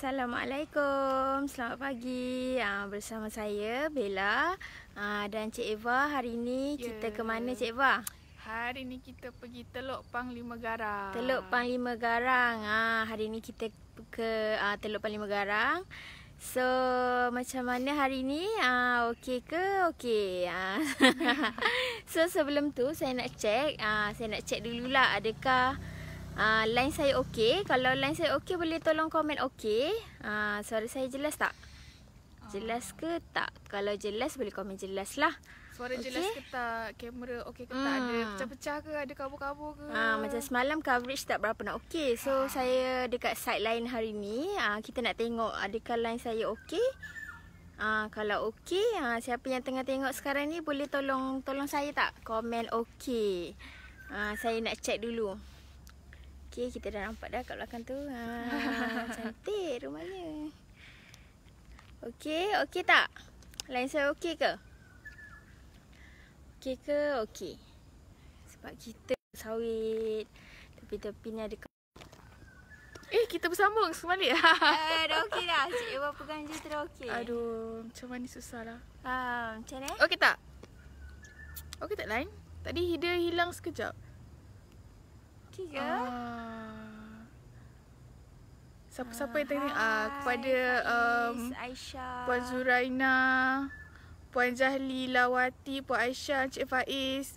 Assalamualaikum, selamat pagi. Bersama saya Bella dan Cik Eva. Hari ini kita ke mana, Cik Eva? Hari ni kita pergi Teluk Panglima Garang. Teluk Panglima Garang. Hari ini kita ke Teluk Panglima Garang. So, macam mana hari ni? Okey ke? Okey. So, sebelum tu saya nak check dululah adakah line saya okey. Kalau line saya okey, boleh tolong komen okey. Suara saya jelas tak? Jelas ke tak? Kalau jelas boleh komen jelas lah. Suara jelas ke tak? Kamera okey ke tak? Ada pecah-pecah ke? Ada kabur-kabur ke? Macam semalam coverage tak berapa nak okey. So saya dekat side line hari ni, kita nak tengok adakah line saya okey. Kalau okey, siapa yang tengah tengok sekarang ni boleh tolong saya tak? Komen okey. Saya nak check dulu. Okey, kita dah nampak dah kat belakang tu. Cantik rumahnya. Okey tak? Line saya okey ke? Okey ke? Okey. Sebab kita sawit. Tepi-tepi ni ada Kita bersambung sebalik. dah okey dah. Cik Eva pegang je tu dah okey. Aduh, macam mana susah lah. Macam mana? Okey tak? Okey tak line? Tadi dia hilang sekejap. Okey ke? Siapa-siapa yang tengok kepada Aisyah, Puan Zuraina, Puan Jahlilawati, Puan Aisyah, Encik Faiz.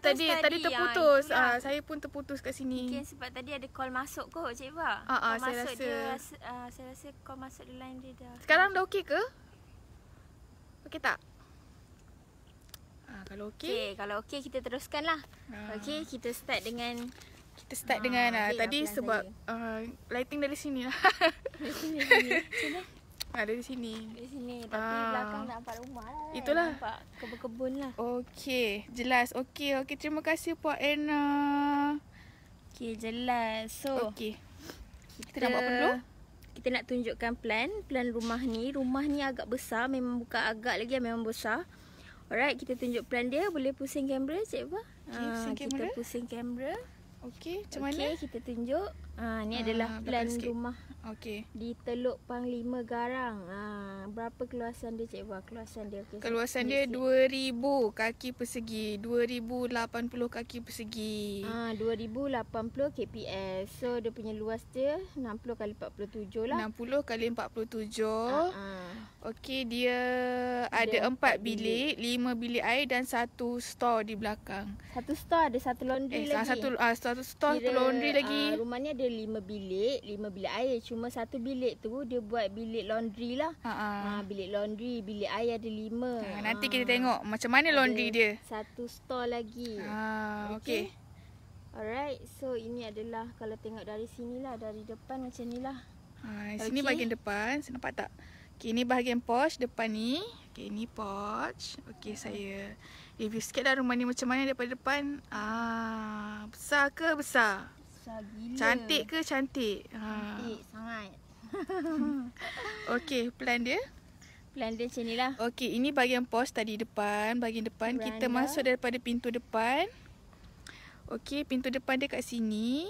Tadi terputus. Saya pun terputus kat sini. Mungkin sebab tadi ada call masuk kot, Cik Eva. Saya masuk rasa. saya rasa call masuk di line dia dah. Sekarang dah okey ke? Okey tak? Kalau okey. Kalau okey kita teruskanlah. Okey, kita start dengan tadi sebab lighting dari sini lah. dari sini. Dari sini. Dari sini. Tapi belakang nampak rumah lah. Itulah. Nampak kebun-kebun lah. Okey, jelas. Okey, terima kasih Puan Anna. Okey, jelas. So, okey. Kita nak buat apa dulu? Kita nak tunjukkan plan rumah ni. Rumah ni agak besar, memang bukan agak lagi, memang besar. Alright, kita tunjuk plan dia. Boleh pusing kamera, Cik Eva? Kita pusing kamera. Okey, macam mana? Okey, kita tunjuk. Ni adalah plan rumah. Okey. Di Teluk Panglima Garang. Berapa keluasan dia, Cik Eva? Keluasan dia. Okay, keluasan dia 2000 kaki persegi. 2080 kaki persegi. 2080 kps. So dia punya luas dia 60 kali 47 lah. 60 kali 47. Okey, dia ada 4 bilik, 5 bilik air dan 1 store di belakang. Satu store ada satu laundry lagi. Satu store, satu laundry lagi. Rumah ni ada 5 bilik air. Cuma satu bilik tu dia buat bilik laundry lah. Bilik laundry, bilik air ada 5. Nanti kita tengok macam mana laundry dia. Satu store lagi. Okey. Alright, so ini adalah kalau tengok dari sini lah, dari depan macam ni lah. Sini bahagian depan, saya nampak tak? Okey, ni bahagian porch depan ni. Okey, ni porch. Okey, saya review sikit lah rumah ni macam mana daripada depan. Besar ke besar? Besar gila. Cantik ke cantik? Cantik sangat. Okey, plan dia? Plan dia macam ni lah. Okey, ini bahagian porch tadi depan. Bahagian depan Veranda. kita masuk daripada pintu depan. Okey, pintu depan dia kat sini.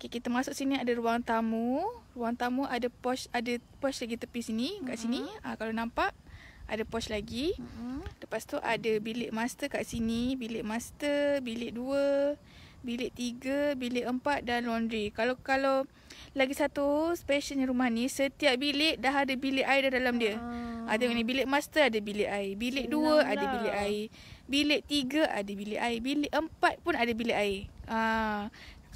Okey, kita masuk sini ada ruang tamu. Ruang tamu ada porch lagi tepi sini, kat sini. Kalau nampak ada porch lagi. Lepas tu ada bilik master kat sini, bilik master, bilik 2, bilik 3, bilik 4 dan laundry. Kalau lagi satu specialnya rumah ni, setiap bilik dah ada bilik air dalam dia. Tengok ni, bilik master ada bilik air, bilik 2 ada bilik air, bilik 3 ada bilik air, bilik 4 pun ada bilik air.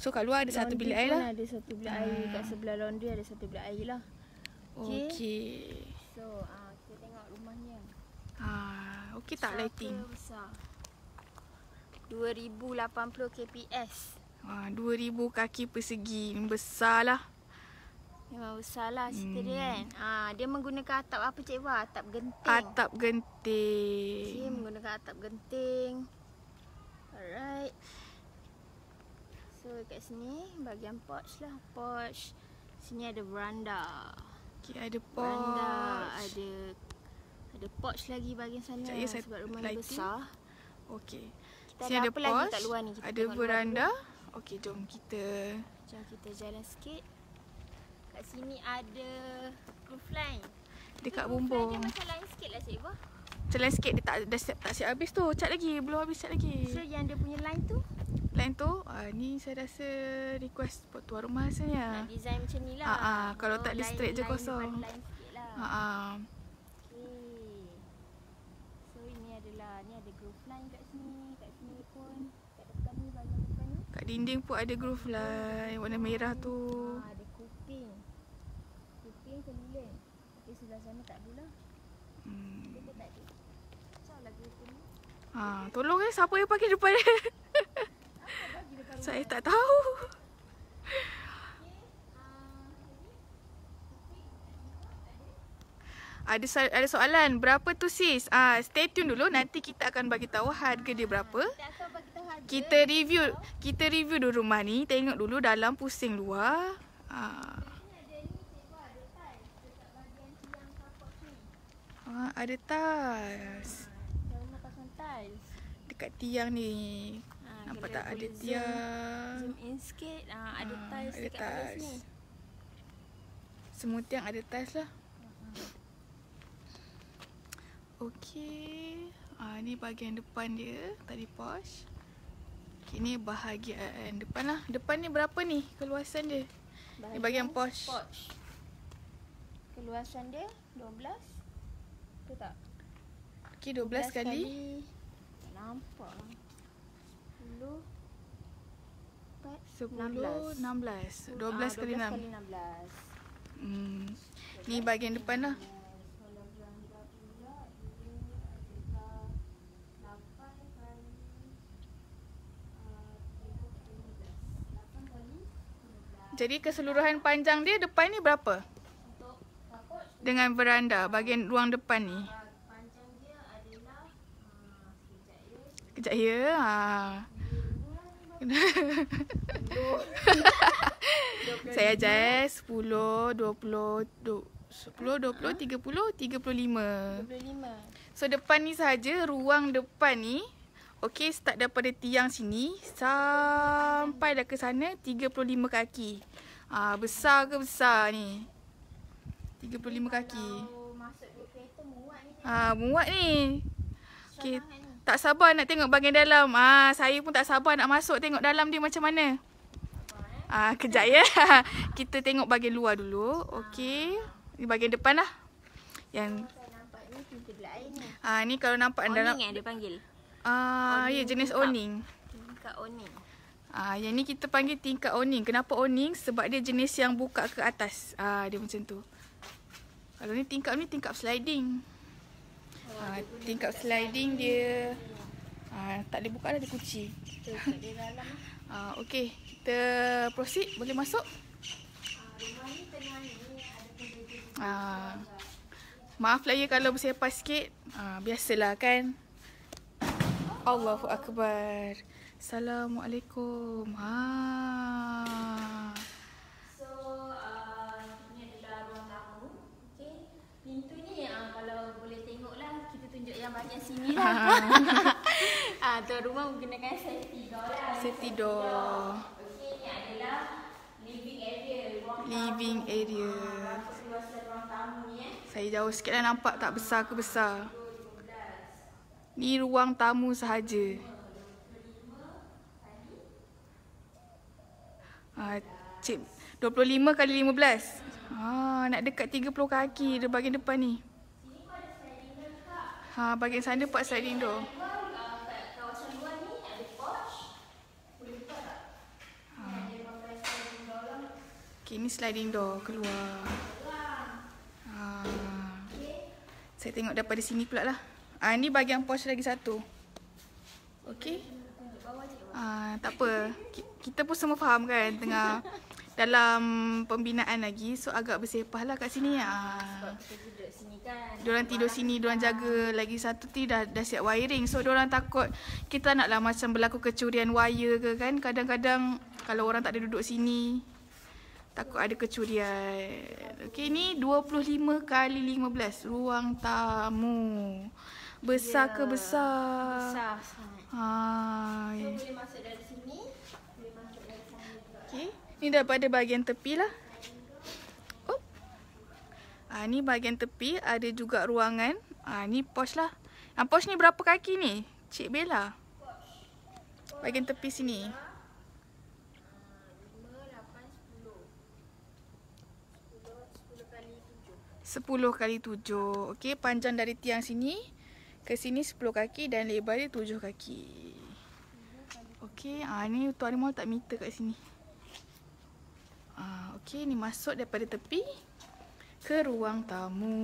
So kat luar ada laundry satu bilik air lah. Ada satu bilik air kat sebelah laundry, ada satu bilik air lah. Okey. So kita tengok rumahnya. Okey tak lighting? Besar. 2080 kps. 2000 kaki persegi. Besar lah. Memang besar lah cerita dia kan. Dia menggunakan atap apa, Cik Eva? Atap genting. Atap genting. Okey, menggunakan atap genting. Alright. So kat sini bahagian porch lah. Porch. Sini ada veranda. Okey, ada porch. Veranda, ada porch lagi bahagian sana. Sebab rumah ni besar. Okey. Kita ada apa lagi kat luar ni? Kita ada veranda. Okey, jom kita jalan sikit. Kat Kat sini ada roof line. Dekat Roof line bumbung. dia macam lain sikit lah Cik Ibu. Celah sikit dia tak siap habis tu. Cat lagi, belum habis cat lagi. So yang dia punya line tu Lain tu, ni saya rasa request buat tuan rumah rasanya. nak design macam ni lah. Kalau tak dia straight je kosong. Line sikit lah. Okay. So ini adalah, ni ada groove line kat sini pun. Kat depan ni, bahagian depan ni. Kat dinding pun ada groove line warna merah tu. Ada kuping. Kuping keliling. Tapi sebelah sana tak ada lah. Dia pun tak ada. Macam lah kuping ni. Tolong siapa yang pakai depan dia? Saya tak tahu. Ada soalan, berapa tu sis? Stay tune dulu, nanti kita akan bagi tahu harga dia berapa. Kita akan bagi tahu harga. Kita review dulu rumah ni, tengok dulu dalam pusing luar. Ada tiles. Rumah pasang tiles. Dekat tiang ni. Nampak tak ada tiang. Zoom in sikit. Ada tiles ada dekat bawah tiles. sini. Semua tiang ada tiles lah. Okey. Ni bahagian depan dia. Tadi posh. Okay, ni bahagian depan lah. Depan ni berapa ni keluasan dia? Ni bahagian posh. Keluasan dia 12. Tu tak? Okey, 12 kali. Tak nampak. 10 10, 16. 12 kali 6. kali 16. Ni bahagian depan lah. Jadi keseluruhan panjang dia depan ni berapa? Dengan veranda, bahagian ruang depan ni. Panjang dia adalah Sekejap ya. Saya ajar 10, 20, 30, 35. 25. So depan ni saja, ruang depan ni. Okey, start daripada tiang sini sampai dah ke sana 35 kaki. Besar ke besar ni? 35 kaki. Kalau masuk dua kereta muat ni. Muat ni. Okey, tak sabar nak tengok bahagian dalam. Saya pun tak sabar nak masuk tengok dalam dia macam mana. Kejap ya. Kita tengok bahagian luar dulu. Okey. Ni bahagian depan lah. Yang Saya nampak ni pintu bilik air ni. ni kalau nampak dalam Awning dia panggil. ya jenis awning. Tingkat awning. Yang ni kita panggil tingkat awning. Kenapa awning? Sebab dia jenis yang buka ke atas. Dia macam tu. Kalau ni tingkap sliding. Tingkap sliding dia tak boleh buka dah, dia kunci. Dia dalam lah. Okey, kita proceed. Boleh masuk? Rumah ni tengah ni ada pintu. Maaf lah ya kalau bersepah sikit. Biasalah kan. Allahu Akbar. Assalamualaikum. So, ni adalah ruang tamu. Okey. Pintu ni kalau boleh tengok lah, kita tunjuk yang bahagian sini lah. Tuan rumah menggunakan safety door lah. Safety door. Okey, ni adalah living area. Living area. Keluasan ruang tamu ni Saya jauh sikit lah, nampak tak besar ke besar. Ni ruang tamu sahaja. Cik, 25 kali 15. Nak dekat 30 kaki dia bahagian depan ni. Bahagian sana buat sliding door. kawasan luar ni ada porch. Boleh buka tak? Ada pakai sliding door lah. Okay, ni sliding door keluar. Saya tengok daripada sini pula lah. Ni bahagian porch lagi satu. Okay. Tak apa. Kita pun semua faham kan tengah dalam pembinaan lagi. So agak bersepah lah kat sini. Sebab kita duduk sini kan. Diorang tidur sini, diorang jaga. Lagi satu ti dah siap wiring. So diorang takut kita naklah macam berlaku kecurian wire ke kan. Kadang-kadang kalau orang tak ada duduk sini, takut ada kecurian. Okay, ni 25 kali 15. Ruang tamu. Besar ke besar? Besar sangat. So boleh masuk dari sini. Boleh masuk dari sana juga. Okay. Ni daripada bahagian tepi lah. Ni bahagian tepi ada juga ruangan. Ni pos lah. Yang pos ni berapa kaki ni, Cik Bella? Bahagian tepi sini. 10 kali 7. Okey, panjang dari tiang sini ke sini 10 kaki dan lebar dia 7 kaki. Okey, ni Tuan Rimau tak meter kat sini. Okey, ni masuk daripada tepi ke ruang tamu.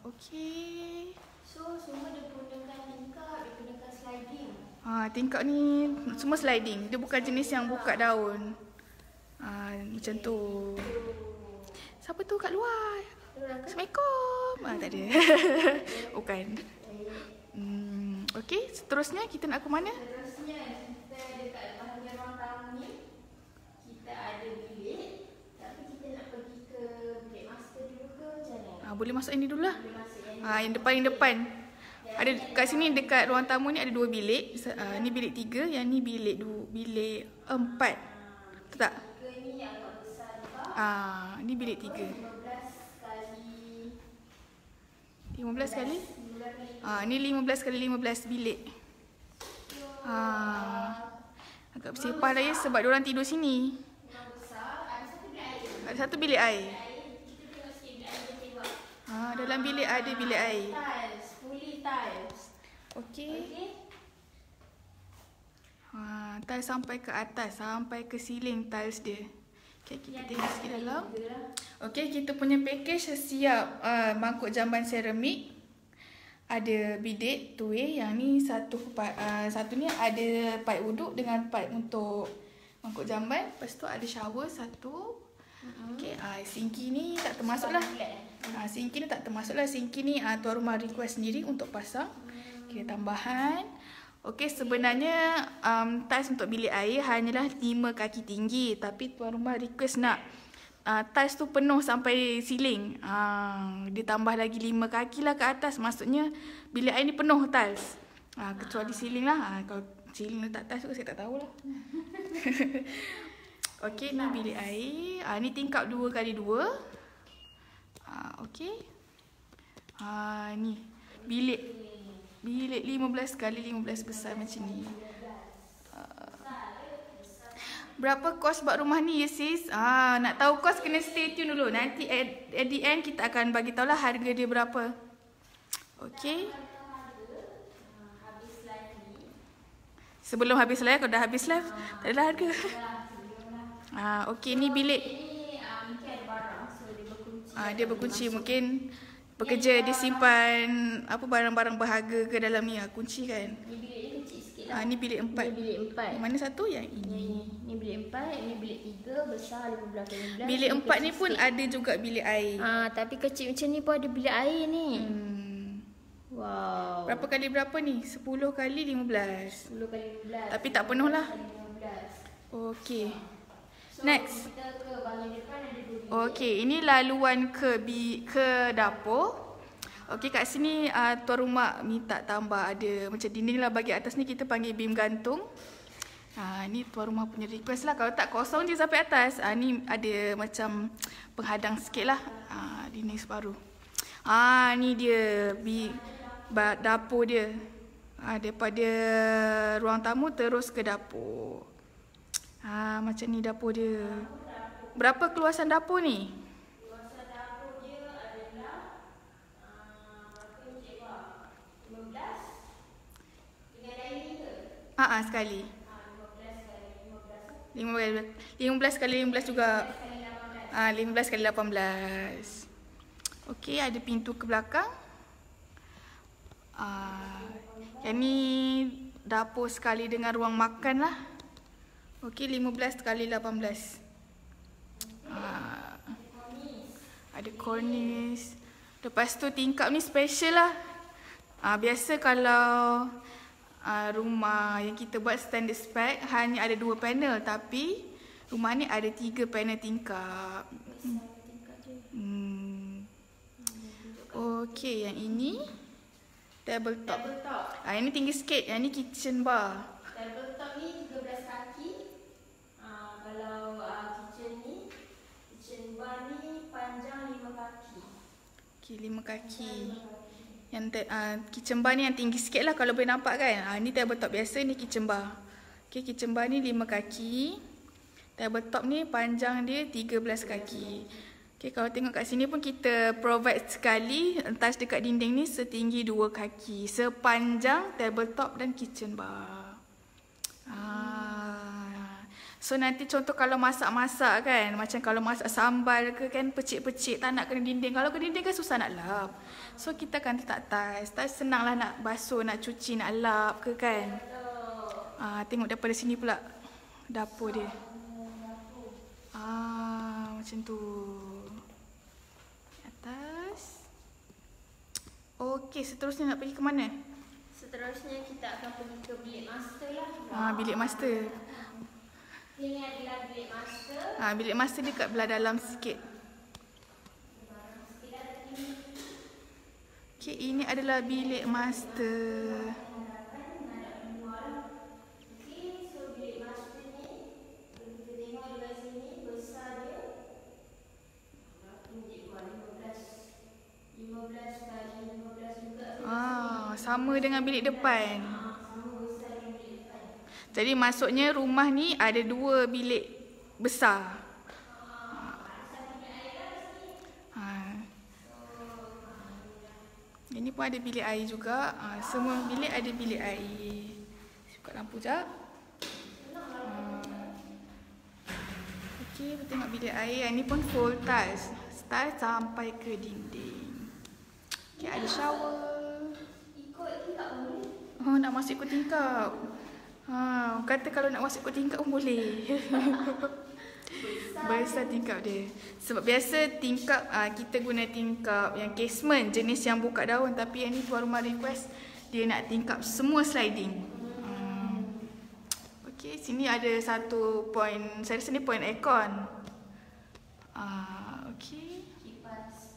Okey. So, semua dia gunakan tingkap, dia gunakan sliding. Tingkap ni semua sliding. Dia bukan jenis yang buka daun. Macam tu. Siapa tu kat luar? Assalamualaikum. Tak ada. Bukan. Okey, seterusnya kita nak ke mana? Seterusnya kita dekat bahagian ruang tamu ni, kita ada bilik. Tapi kita nak pergi ke bilik master dulu ke macam mana? Boleh masuk ini dulu lah. Boleh masuk yang Yang depan. Ada kat sini dekat ruang tamu ni ada 2 bilik. Ni bilik 3, yang ni bilik 4. Betul tak? ni agak besar juga. Ni bilik 3. 15 kali? Ni 15 kali 15 bilik. Agak bersepah dah ya sebab diorang tidur sini. Ada satu bilik air. Dalam bilik ada bilik air. Tiles, fully tiles. Okey. Tiles sampai ke atas, sampai ke ceiling tiles dia. Okay, kita tengok sikit dalam. Okey, kita punya package siap. Mangkuk jamban seramik. Ada bidet 2 way. Yang ni satu ni ada paip wuduk dengan paip untuk mangkuk jamban. Lepas tu ada shower 1. Okey, sinki ni tak termasuk lah. Sinki ni tak termasuk lah. Sinki ni tuan rumah request sendiri untuk pasang. Okay, tambahan. Okey, sebenarnya tiles untuk bilik air hanyalah 5 kaki tinggi. Tapi tuan rumah request nak tiles tu penuh sampai ceiling. Dia tambah lagi 5 kaki lah ke atas. Maksudnya bilik air ni penuh tiles. Kecuali ceiling lah. Kalau ceiling letak tiles tu saya tak tahulah. Okey, ni bilik air. Ni tingkap 2x2. Okey. Ni bilik 15 kali 15 besar macam ni. Berapa kos buat rumah ni ya sis? Nak tahu kos kena stay tune dulu. Nanti at the end kita akan bagi tahulah harga dia berapa. Okey. Sebelum habis live, kalau dah habis live, tak adalah harga. Okey, ni bilik. Dia berkunci. Mungkin bekerja dia simpan barang-barang berharga ke dalam ni. Kunci kan. Ni bilik dia kecil sikit lah. Ni bilik 4. Ni bilik 4. Mana satu? Yang ini. Ni bilik 4, ni bilik 3 besar 15 kali 15. Bilik 4 ni pun sikit. Ada juga bilik air. Tapi kecil macam ni pun ada bilik air ni. Wow. Berapa kali berapa ni? 10 kali 15. 10 kali 15. Tapi tak penuh lah. 15. Okey. So, next. Kita ke bahagian depan ada 2 bilik. Okey, ini laluan ke dapur. Okey, kat sini tuan rumah minta tambah ada macam dinding lah bagi atas ni kita panggil bim gantung. Ni tuan rumah punya request lah. Kalau tak kosong je sampai atas. Ni ada macam penghadang sikit lah. Dinding separuh. Ni dia dapur dia. Daripada ruang tamu terus ke dapur. Macam ni dapur dia. Berapa keluasan dapur ni? Keluasan dapur dia adalah 15 dengan dining ke? Sekali. 15 kali 15 juga. 15 kali 18. 15 kali 18. Okey, ada pintu ke belakang. Yang ni dapur sekali dengan ruang makan lah. Okey, 15 kali 18. Ada cornice. Lepas tu tingkap ni special lah. Biasa kalau rumah yang kita buat standard spec hanya ada 2 panel. Tapi rumah ni ada 3 panel tingkap. Okey, yang ini tabletop. Ini tinggi sikit. Yang ni kitchen bar. Tabletop ni 13 kaki. Kalau kitchen bar ni Okey, 5 kaki. Yang kitchen bar ni yang tinggi sikit lah kalau boleh nampak kan. Ni tabletop biasa, ni kitchen bar. Okey, kitchen bar ni 5 kaki. Tabletop ni panjang dia 13 kaki. Okey, kalau tengok kat sini pun kita provide sekali touch dekat dinding ni setinggi 2 kaki. Sepanjang tabletop dan kitchen bar. So nanti contoh kalau masak-masak kan, macam kalau masak sambal ke kan, pecik-pecik tak nak kena dinding. Kalau kena dinding kan susah nak lap. So kita akan letak tiles. Tiles senang lah nak basuh, nak cuci, nak lap ke kan. Tengok daripada sini pula dapur dia. Macam tu. Atas. Okey, seterusnya nak pergi ke mana? Seterusnya kita akan pergi ke bilik master lah. Bilik master. Ini adalah bilik master. Bilik master dia kat belah dalam sikit. Okey, ini adalah bilik master. Okey, so bilik master ni kita tengok dekat sini besar dia. 15 kali 15 juga. Sama dengan bilik depan. Jadi maksudnya rumah ni ada 2 bilik besar. Ini pun ada bilik air juga. Semua bilik ada bilik air. Buka lampu sekejap. Okey, kita tengok bilik air. Ini pun full tiles. Tiles sampai ke dinding. Okey, ada shower. Ikut tingkap pun boleh. Nak masuk ikut tingkap. Kata kalau nak masuk ikut tingkap pun boleh. Besar tingkap dia. Sebab biasa tingkap kita guna tingkap yang casement, jenis yang buka daun. Tapi yang ni tuan rumah request dia nak tingkap semua sliding. Okey, sini ada satu point. Saya rasa ni point aircon. Okey. Kipas.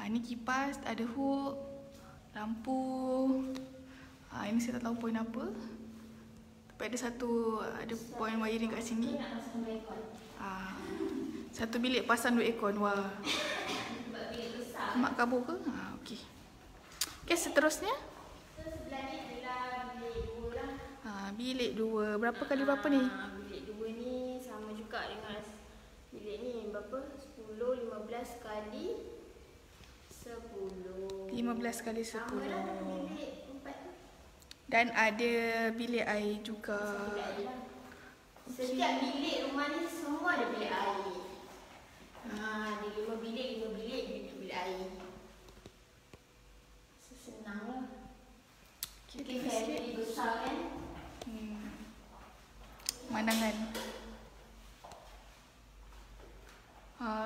Ini kipas, ada hook, lampu. Ini saya tak tahu point apa. Tapi ada ada point wiring kat sini. Satu bilik pasang 2 aircon. Wah. Mak kabur ke? Okey. Okey, seterusnya. Sebelah ni adalah bilik 2 lah. Bilik 2. Berapa kali berapa ni? Bilik 2 ni sama juga dengan bilik ni. Berapa? 10, 15 kali 10. 15 kali 10. Sama lah dengan bilik 4 tu. Dan ada bilik air juga. Bilik air lah. Setiap bilik rumah ni semua ada bilik air. Ada 5 bilik bilik air. Senang lah. Okey, family besar kan. Pemandangan.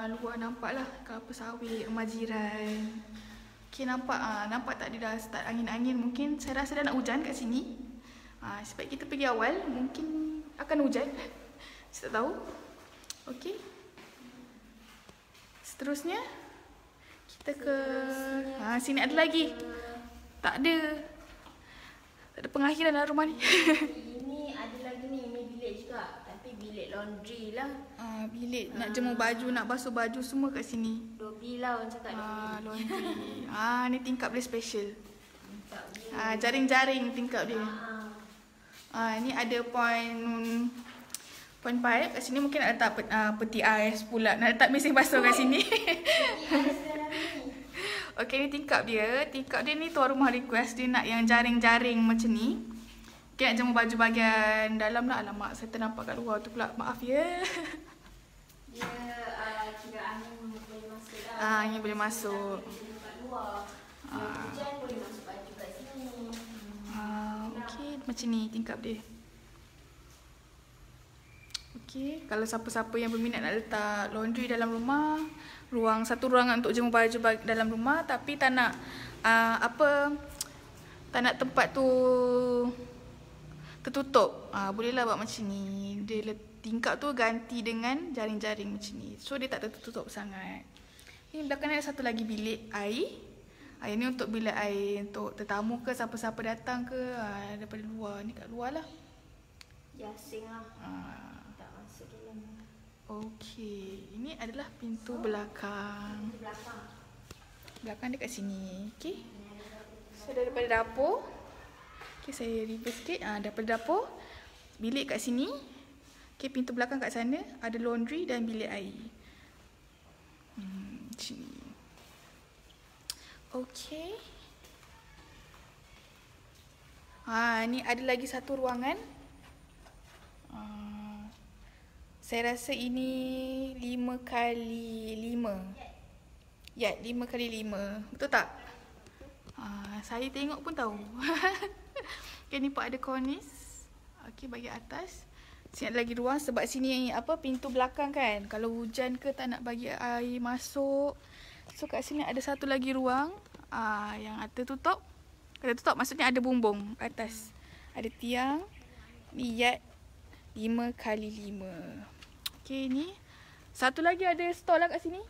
Luar nampak lah kelapa sawit, rumah jiran. Okey, nampak tak dia dah start angin-angin. Mungkin saya rasa dah nak hujan kat sini. Sebab kita pergi awal, mungkin akan hujan. Saya tak tahu. Okey. Seterusnya kita ke sini ada lagi. Tak ada pengakhiran dalam rumah ni. Ini ada lagi ni, ini bilik juga. Tapi bilik laundry lah. Bilik nak jemur baju, nak basuh baju semua kat sini. Dobi lah orang cakap dobi. Laundry. Ni tingkap dia special. Jaring-jaring tingkap dia. Ni ada point pipe kat sini. Mungkin nak letak peti ais pula. Nak letak mesin basuh kat sini. Okey, ni tingkap dia. Tingkap dia ni tuan rumah request. Dia nak yang jaring-jaring macam ni. Okay, nak jemur baju bahagian dalam lah. Alamak, saya ternampak kat luar tu pula. Maaf ya. Dia kira angin boleh masuk lah. Angin boleh masuk. Kat luar. Hujan boleh masuk baju kat sini. Okey, macam ni tingkap dia. Okey, kalau siapa-siapa yang berminat nak letak laundry dalam rumah, satu ruangan untuk jemur baju dalam rumah tapi tak nak tak nak tempat tu tertutup. Bolehlah buat macam ni. Dia tingkap tu ganti dengan jaring-jaring macam ni. So dia tak tertutup sangat. Ini belakang ni ada satu lagi bilik air. Ini untuk bilik air untuk tetamu ke siapa-siapa datang ke daripada luar. Ni kat luar lah. Jasing lah. Tak masuk dalam. Okey, ini adalah pintu belakang. Belakang dekat sini. Okey. So daripada dapur. Okey, saya reverse sikit. Daripada dapur, bilik kat sini. Okey, pintu belakang kat sana, ada laundry dan bilik air. Sini. Okey. Ni ada lagi satu ruangan. Saya rasa ini 5x5. Ya, 5x5. Betul tak? Saya tengok pun tahu. Okay, ni pun ada cornice. Okay, bahagian atas. Sini ada lagi ruang sebab sini pintu belakang kan. Kalau hujan ke tak nak bagi air masuk. So kat sini ada satu lagi ruang yang ada tutup. Ada tutup maksudnya ada bumbung atas. Ada tiang. Ni yard 5x5. Okay, ni satu lagi ada store lah kat sini.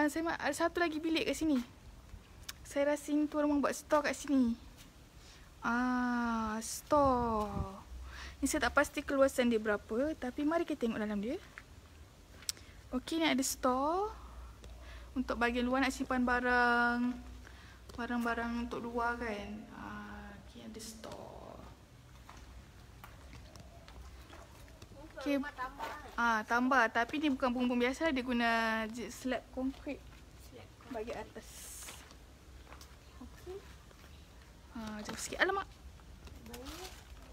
Saya ada satu lagi bilik kat sini. Saya rasa ini tuan rumah buat store kat sini. Store. Ni saya tak pasti keluasan dia berapa, tapi mari kita tengok dalam dia. Okey, ni ada store. Untuk bahagian luar nak simpan barang. Barang-barang untuk luar kan. Okey, ada store. Okey. Tambah, tapi ni bukan bumbung biasa, dia guna slab konkrit bagi atas. Okey. Jauh sikit. Alamak.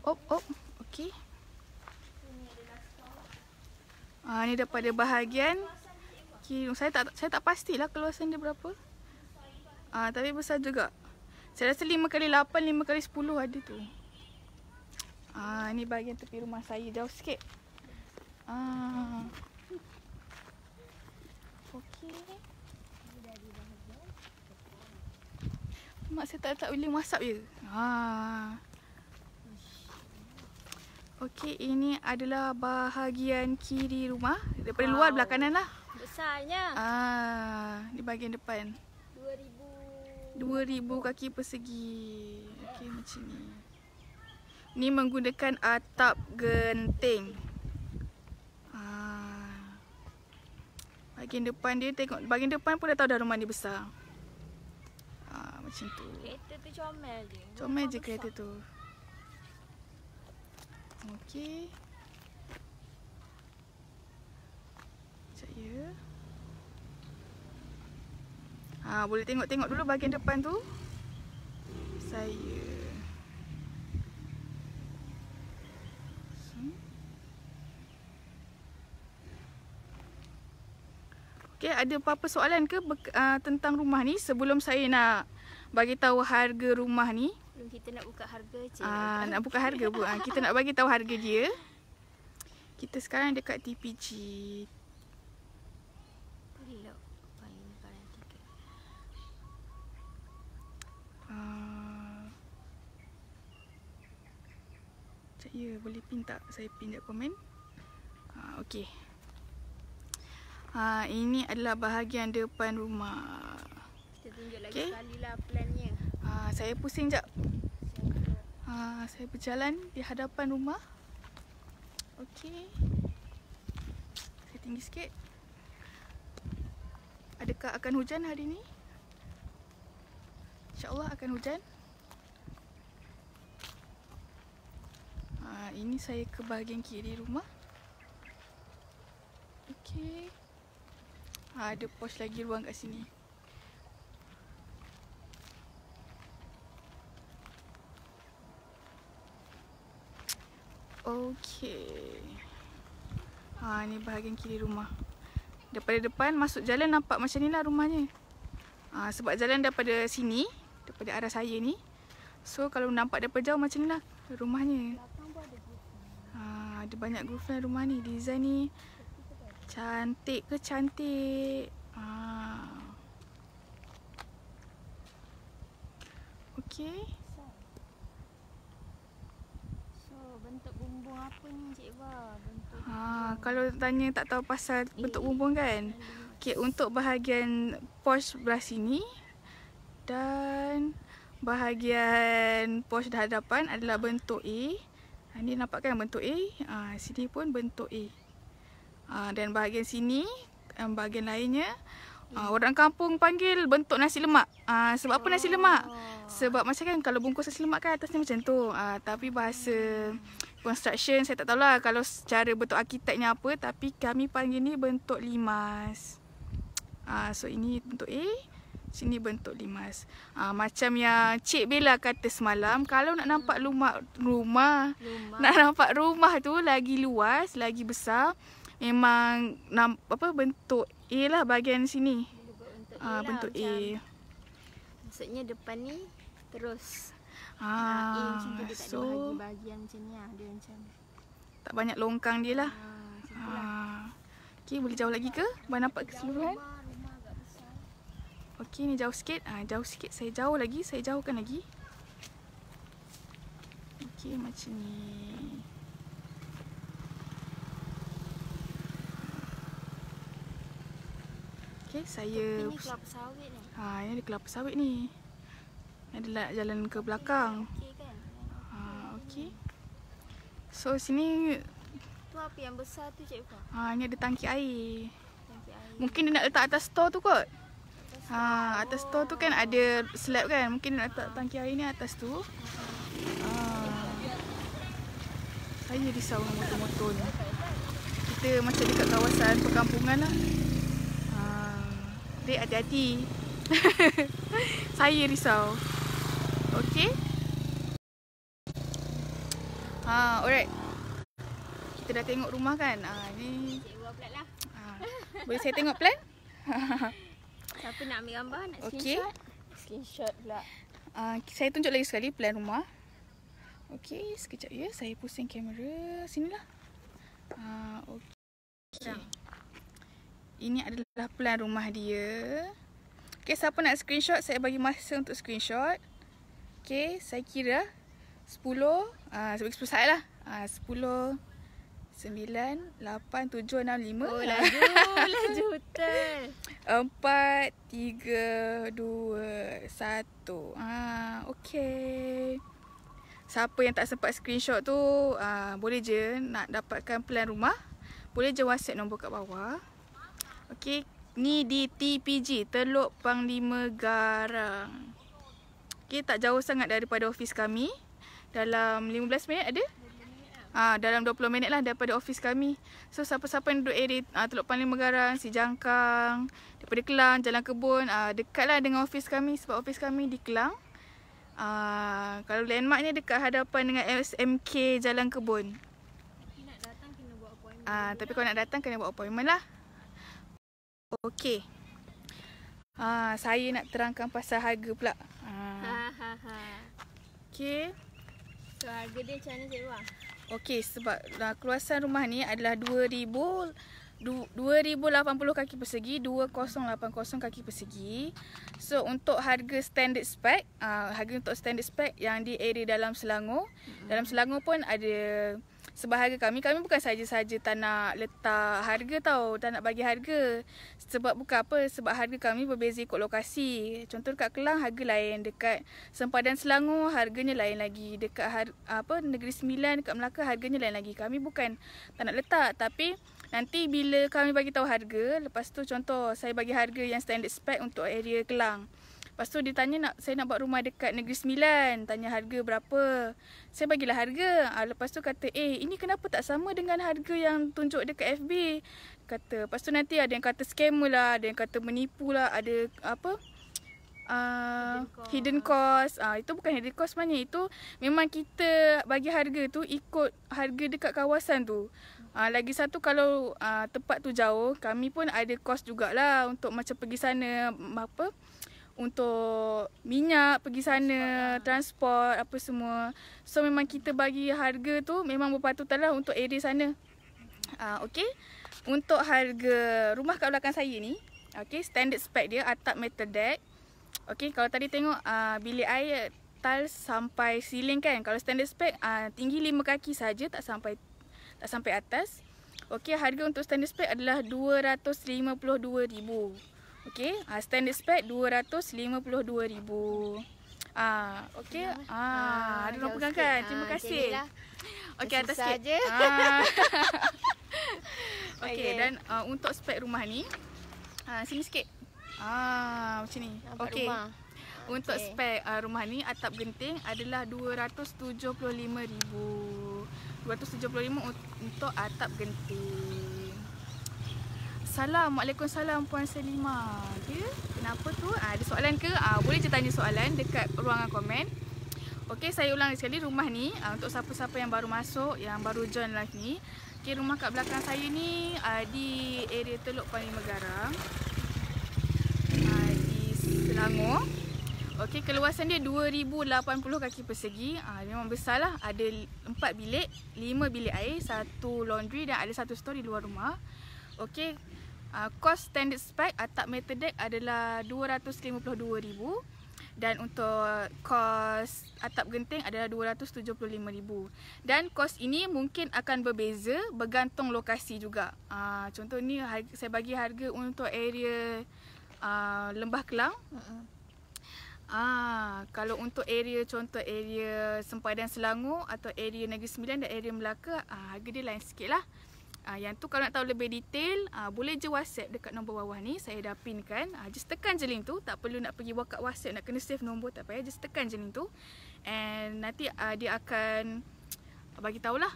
Okey. Ni daripada bahagian. Okay, saya tak pastilah keluasan dia berapa. Tapi besar juga. Saya rasa 5x8, 5x10 ada tu. Ni bahagian tepi rumah saya, jauh sikit. Okey. Mak saya tak boleh masak je. Okey, ini adalah bahagian kiri rumah. Daripada luar belah kanan lah. Besarnya. Ni bahagian depan. 2000 kaki persegi. Okey, macam ni. Ni menggunakan atap genting. Bahagian depan dia, tengok bahagian depan pun dah tahu dah rumah ni besar. Macam tu. Kereta tu comel je. Comel je kereta tu. Okey. Sekejap ya. Boleh tengok-tengok dulu bahagian depan tu. Saya. Okey, ada apa-apa soalan ke tentang rumah ni sebelum saya nak bagi tahu harga rumah ni? Kita nak buka harga je. Nak buka harga pun. Kita nak bagi tahu harga dia. Kita sekarang dekat TPG. Pelok paling paling tiga. Sekejap ya, boleh pin tak? Saya pin dekat komen. Okey. Ini adalah bahagian depan rumah. Kita tunjuk lagi sekali lah plannya. Saya pusing jap. Saya berjalan di hadapan rumah. Okey. Saya tinggi sikit. Adakah akan hujan hari ni? InsyaAllah akan hujan. Ini saya ke bahagian kiri rumah. Okey. Ada pos lagi ruang kat sini. Okey. Ni bahagian kiri rumah. Daripada depan masuk jalan nampak macam ni lah rumahnya. Sebab jalan daripada sini, daripada arah saya ni. So kalau nampak daripada jauh macam ni lah rumahnya. Ada banyak groove rumah ni. Design ni cantik ke cantik. Okey. Bentuk bumbung apa ni Cik Ba? Bentuk kalau tanya tak tahu pasal bentuk bumbung kan. Okey, untuk bahagian porch belah sini dan bahagian porch dah hadapan adalah bentuk A. Ni nampak kan bentuk A. Sini pun bentuk A. Dan bahagian sini, bahagian lainnya, orang kampung panggil bentuk nasi lemak. Sebab apa nasi lemak? Sebab macam kan kalau bungkus nasi lemak kan atasnya macam tu. Tapi bahasa construction saya tak tahulah kalau secara bentuk arkiteknya apa, tapi kami panggil ni bentuk limas. So ini bentuk A, sini bentuk limas. Macam yang Cik Bella kata semalam, kalau nak nampak rumah, nak nampak rumah tu lagi luas, lagi besar, memang bentuk A lah bahagian sini. Bentuk A. Maksudnya depan ni terus A macam tu, dia tak ada bahagian macam ni lah. Dia macam tak banyak longkang dia lah. Okay, boleh jauh lagi ke? Abang nampak keseluruhan? Okay, ni jauh sikit. Jauh sikit. Saya jauh lagi. Saya jauhkan lagi. Okay, macam ni. Okay, saya... Ini kelapa sawit ni. Ini ada kelapa sawit ni. Ada jalan ke belakang. Okey kan? Okay. So, sini... Tu apa yang besar tu, Cik Fah? Ni ada tangki air. Tangki air. Mungkin dia nak letak atas store tu kot. Atas store tu kan ada slab kan. Mungkin dia nak letak tangki air ni atas tu. Saya risau dengan motor-motor ni. Kita macam dekat kawasan perkampungan lah. Dek, hati-hati. Saya risau. Okay. Alright. Kita dah tengok rumah kan. Ni. Cik buat plat lah. Boleh saya tengok plan? Siapa nak ambil gambar? Nak Okay. screenshot? Screenshot pula. Saya tunjuk lagi sekali plan rumah. Okay, sekejap ya. Saya pusing kamera. Sinilah. Okay. Ini adalah plan rumah dia. Okay, siapa nak screenshot, saya bagi masa untuk screenshot. Okay, saya kira 10. Saya bagi 10 saat lah. 10, 9, 8, 7, 6, 5. Oh, laju betul. 4, 3, 2, 1. Okay. Siapa yang tak sempat screenshot tu, boleh je nak dapatkan plan rumah. Boleh je WhatsApp nombor kat bawah. Okay. Ni di TPG, Teluk Panglima Garang. Okay, tak jauh sangat daripada ofis kami. Dalam 15 minit ada? Dalam 20 minit lah daripada ofis kami. So, siapa-siapa yang duduk area Teluk Panglima Garang, Si Jangkang, daripada Kelang, Jalan Kebun, dekatlah dengan ofis kami sebab ofis kami di Kelang. Kalau landmarknya dekat hadapan dengan SMK Jalan Kebun. Nak datang kena buat appointment. Tapi kalau nak datang kena buat appointment lah. Okey. Saya nak terangkan pasal harga pula. Okey. So, harga dia macam mana, Cik Wah? Okey, sebab keluasan rumah ni adalah 2080 kaki persegi, 2080 kaki persegi. So, untuk harga standard spec, harga untuk standard spec yang di area dalam Selangor. Dalam Selangor pun ada sebahagian kami bukan saja-saja tak nak letak harga tau, tak nak bagi harga. Sebab bukan apa, sebab harga kami berbeza ikut lokasi. Contoh dekat Kelang harga lain, dekat Sempadan Selangor harganya lain lagi, dekat Negeri Sembilan dekat Melaka harganya lain lagi. Kami bukan tak nak letak, tapi nanti bila kami bagi tahu harga, lepas tu contoh saya bagi harga yang standard spec untuk area Kelang. Lepas tu dia tanya saya nak buat rumah dekat Negeri Sembilan. Tanya harga berapa. Saya bagilah harga. Lepas tu kata, ini kenapa tak sama dengan harga yang tunjuk dekat FB? Kata, lepas tu nanti ada yang kata scammer lah, ada yang kata menipu lah, ada hidden cost. Itu bukan hidden cost sebenarnya. Itu memang kita bagi harga tu ikut harga dekat kawasan tu. Lagi satu kalau tempat tu jauh, kami pun ada cost jugalah untuk macam pergi sana, untuk minyak pergi sana, transport apa semua. So memang kita bagi harga tu memang berpatutan lah untuk area sana. Okey. Untuk harga rumah kat belakang saya ni, okey, standard spec dia atap metal deck. Okey, kalau tadi tengok bilik air tiles sampai ceiling kan. Kalau standard spec tinggi 5 kaki saja, tak sampai atas. Okey, harga untuk standard spec adalah 252,000. Okey, standard spec 252,000. Okey. Ada orang pegang kan? Terima kasih. Okey, atas sikit. Okey, dan untuk spek rumah ni, sini sikit. Macam ni. Okey. Untuk spek rumah ni, atap genting adalah 275,000. 275 untuk atap genting. Assalamualaikum Puan Selima. Okay. Kenapa tu? Ada soalan ke? Boleh je tanya soalan dekat ruangan komen. Okey, saya ulang sekali, rumah ni untuk siapa-siapa yang baru masuk, yang baru join live ni. Okey, rumah kat belakang saya ni di area Teluk Panlima Garang, di Selangor. Okey, keluasan dia 2080 kaki persegi. Memang besar lah. Ada 4 bilik, 5 bilik air, 1 laundry dan ada 1 store di luar rumah. Okey, kos standard spec atap metal deck adalah 252,000. Dan untuk kos atap genting adalah 275,000. Dan kos ini mungkin akan berbeza bergantung lokasi juga. Contoh ni saya bagi harga untuk area Lembah Kelang. Kalau untuk area, contoh area Sempadan Selangor atau area Negeri Sembilan dan area Melaka, harga dia lain sikit lah. Yang tu kalau nak tahu lebih detail, boleh je WhatsApp dekat nombor bawah ni. Saya dah pinkan. Just tekan je link tu. Tak perlu nak pergi buka WhatsApp, nak kena save nombor, tak payah. Just tekan je link tu. And nanti dia akan bagi tahulah.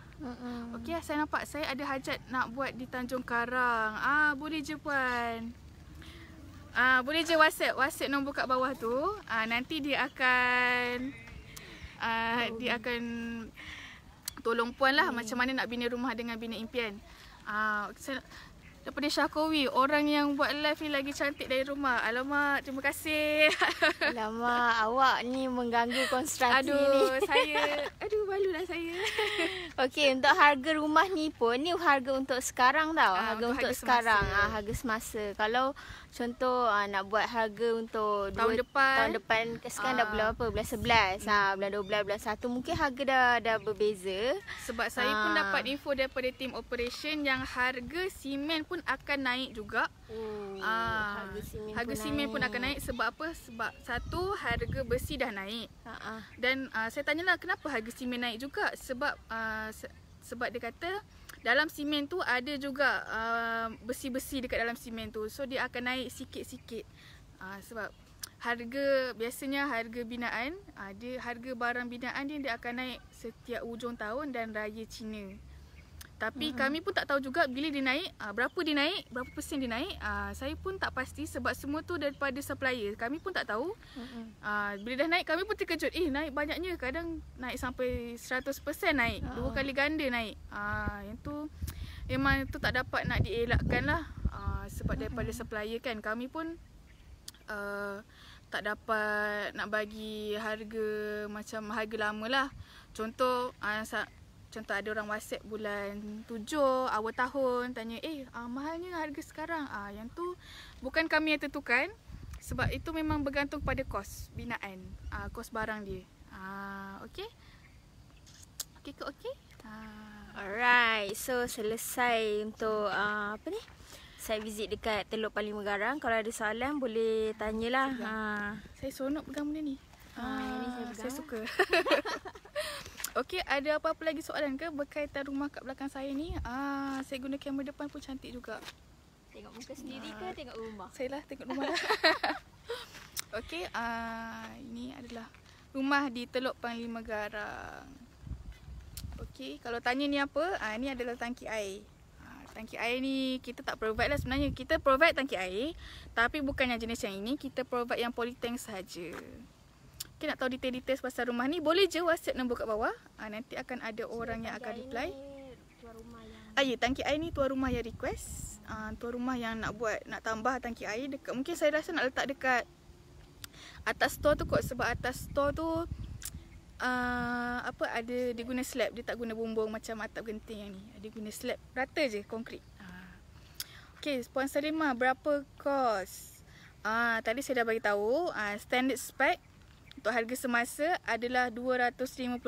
Okey, saya nampak saya ada hajat nak buat di Tanjung Karang. Boleh je Puan. Boleh je WhatsApp nombor kat bawah tu. Nanti dia akan tolong Puan lah macam mana nak bina rumah dengan bina impian. Daripada Syakowi, orang yang buat live ni lagi cantik dari rumah. Alamak, terima kasih. Alamak, awak ni mengganggu konstruksi ni. Malulah saya. Okey, untuk harga rumah ni pun, ni harga untuk sekarang tau. Harga untuk sekarang, harga semasa. Kalau contoh nak buat harga untuk tahun depan sekarang dah bulan apa? Bulan 11, bulan 12, bulan 1, mungkin harga dah berbeza. Sebab saya pun dapat info daripada tim operation yang harga simen pun akan naik juga. Harga simen pun akan naik. Sebab apa? Sebab satu, harga besi dah naik. Dan saya tanyalah kenapa harga simen naik juga. Sebab dia kata dalam simen tu ada juga besi-besi dekat dalam simen tu. So dia akan naik sikit-sikit. Sebab biasanya harga binaan, harga barang binaan dia akan naik setiap hujung tahun dan raya Cina. Tapi kami pun tak tahu juga bila dia naik, berapa dia naik, berapa persen dia naik. Saya pun tak pasti sebab semua tu daripada supplier. Kami pun tak tahu. Bila dah naik, kami pun terkejut. Naik banyaknya. Kadang naik sampai 100% naik. 2 kali ganda naik. Yang tu memang tu tak dapat nak dielakkan lah. Sebab daripada supplier kan. Kami pun tak dapat nak bagi harga macam harga lama lah. Contoh ada orang WhatsApp bulan 7 awal tahun tanya, mahalnya harga sekarang. Yang tu bukan kami yang tentukan. Sebab itu memang bergantung pada kos binaan, kos barang dia. Okey? Okey ke okey? Alright, so selesai untuk saya visit dekat Teluk Panlima Garang. Kalau ada soalan boleh tanyalah. Saya seronok pegang benda ni. Ini saya suka. Okey, ada apa-apa lagi soalan ke berkaitan rumah kat belakang saya ni? Saya guna kamera depan pun cantik juga. Tengok muka sendiri ke tengok rumah? Saya lah tengok rumah lah. Okey, ini adalah rumah di Teluk Panlima Garang. Okey, kalau tanya ni apa? Ni adalah tangki air. Tangki air ni kita tak provide lah sebenarnya. Kita provide tangki air, tapi bukan yang jenis yang ini. Kita provide yang polytank sahaja. Okay, nak tahu detail-detail pasal rumah ni, boleh je WhatsApp nombor kat bawah. Nanti akan ada orang yang akan reply. Ya, tangki air ni tuan rumah yang request. Tuan rumah yang nak tambah tangki air dekat, mungkin saya rasa nak letak dekat atas store tu kot. Sebab atas store tu ada dia guna slab, dia tak guna bumbung macam atap genting yang ni. Dia guna slab rata je, konkrit. Okay, Puan Salimah, berapa kos? Tadi saya dah bagi tahu, standard spec untuk harga semasa adalah 252,000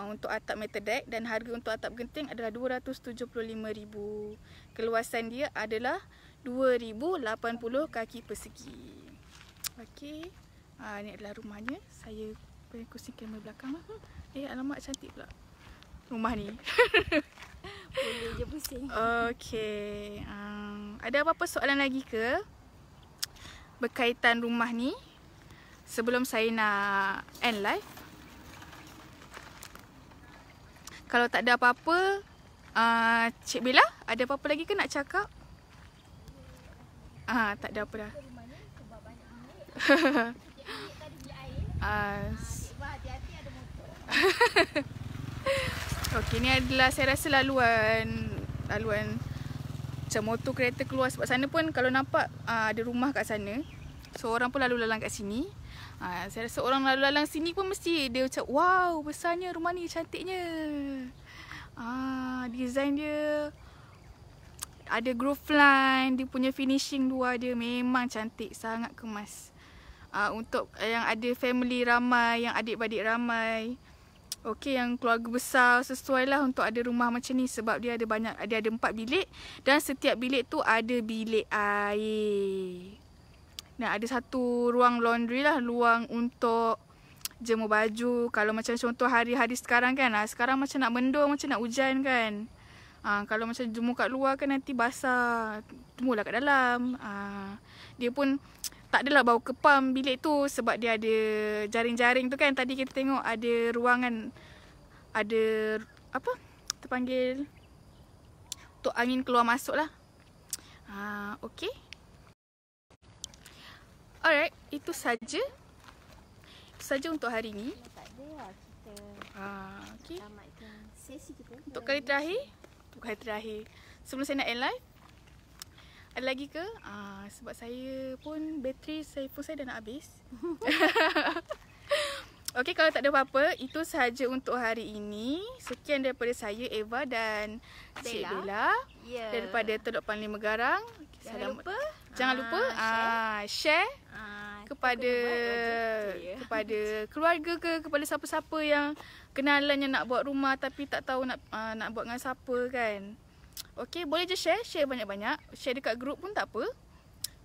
untuk atap metal deck dan harga untuk atap genting adalah 275,000. Keluasan dia adalah 2080 kaki persegi. Okey. Ni adalah rumahnya. Saya pusing kamera belakang lah. Alamak cantik pula rumah ni. Boleh je pusing. Okey. Ada apa-apa soalan lagi ke berkaitan rumah ni sebelum saya nak end live? Kalau tak ada apa-apa, Cik Bella, ada apa-apa lagi ke nak cakap? Tak ada apa dah. Okey, ni adalah saya rasa laluan macam motor kereta keluar, sebab sana pun kalau nampak ada rumah kat sana. So orang pun lalu lalang kat sini. Saya rasa orang lalu lalang sini pun mesti dia macam wow, besarnya rumah ni, cantiknya. Design dia ada groove line, dia punya finishing luar dia memang cantik, sangat kemas. Untuk yang ada family ramai, yang adik-beradik ramai, okey, yang keluarga besar, sesuai lah untuk ada rumah macam ni. Sebab dia ada banyak, ada 4 bilik. Dan setiap bilik tu ada bilik air. Dan ada satu ruang laundry lah, ruang untuk jemur baju. Kalau macam contoh hari-hari sekarang kan, sekarang macam nak mendung, macam nak hujan kan. Kalau macam jemur kat luar kan nanti basah, jemurlah kat dalam. Dia pun tak adalah bau kepam bilik tu sebab dia ada jaring-jaring tu kan. Tadi kita tengok ada ruangan, ada apa terpanggil untuk angin keluar masuk lah. Okey. Alright, itu saja. Itu saja untuk hari ni. Tak ada lah kita Okey. tamatkan sesi kita. Untuk kali terakhir, sebelum saya nak end live, ada lagi ke? Sebab saya pun bateri phone saya dah nak habis. Okey, kalau tak ada apa-apa, itu sahaja untuk hari ini. Sekian daripada saya, Eva dan Cik Bella. Daripada Teluk Panlima Garang. Jangan lupa share kepada keluarga ke, kepada siapa-siapa yang kenalan yang nak buat rumah tapi tak tahu nak buat dengan siapa kan. Okey, boleh je share banyak-banyak. Share dekat grup pun tak apa.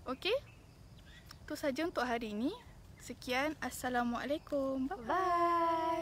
Okey. Itu saja untuk hari ini. Sekian, Assalamualaikum. Bye-bye.